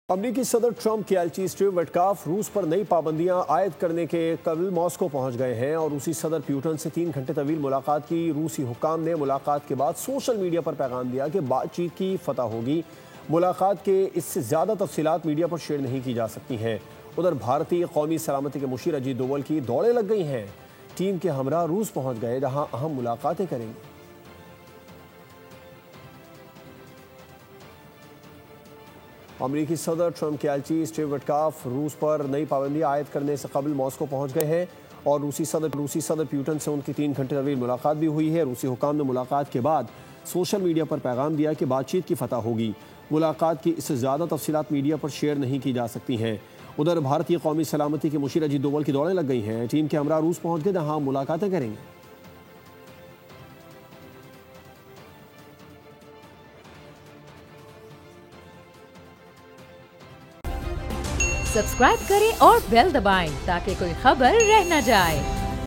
अमेरिकी सदर ट्रंप के एलची स्टीव विटकॉफ रूस पर नई पाबंदियां आयद करने के कबल मॉस्को पहुंच गए हैं और रूसी सदर प्यूटन से 3 घंटे तवील मुलाकात की। रूसी हुक्काम ने मुलाकात के बाद सोशल मीडिया पर पैगाम दिया कि बातचीत की फतह होगी। मुलाकात के इससे ज़्यादा तफसीलात मीडिया पर शेयर नहीं की जा सकती हैं। उधर भारतीय कौमी सलामती के मुशीर अजीत डोवल की दौड़ें लग गई हैं। टीम के हमरा रूस पहुँच गए जहाँ अहम मुलाकातें करेंगे। अमेरिकी सदर ट्रंप के एलची स्टीव विटकॉफ रूस पर नई पाबंदियां आयद करने से कबल मॉस्को पहुंच गए हैं और रूसी सदर प्यूटन से उनकी 3 घंटे तवील मुलाकात भी हुई है। रूसी हुकाम ने मुलाकात के बाद सोशल मीडिया पर पैगाम दिया कि बातचीत की फतह होगी। मुलाकात की इससे ज़्यादा तफसीलात मीडिया पर शेयर नहीं की जा सकती हैं। उधर भारतीय कौमी सलामती के मुशीर अजीत डोवल की दौड़ें लग गई हैं। टीम के हमरा रूस पहुँच गए जहाँ मुलाकातें करेंगे। सब्सक्राइब करें और बेल दबाएं ताकि कोई खबर रह न जाए।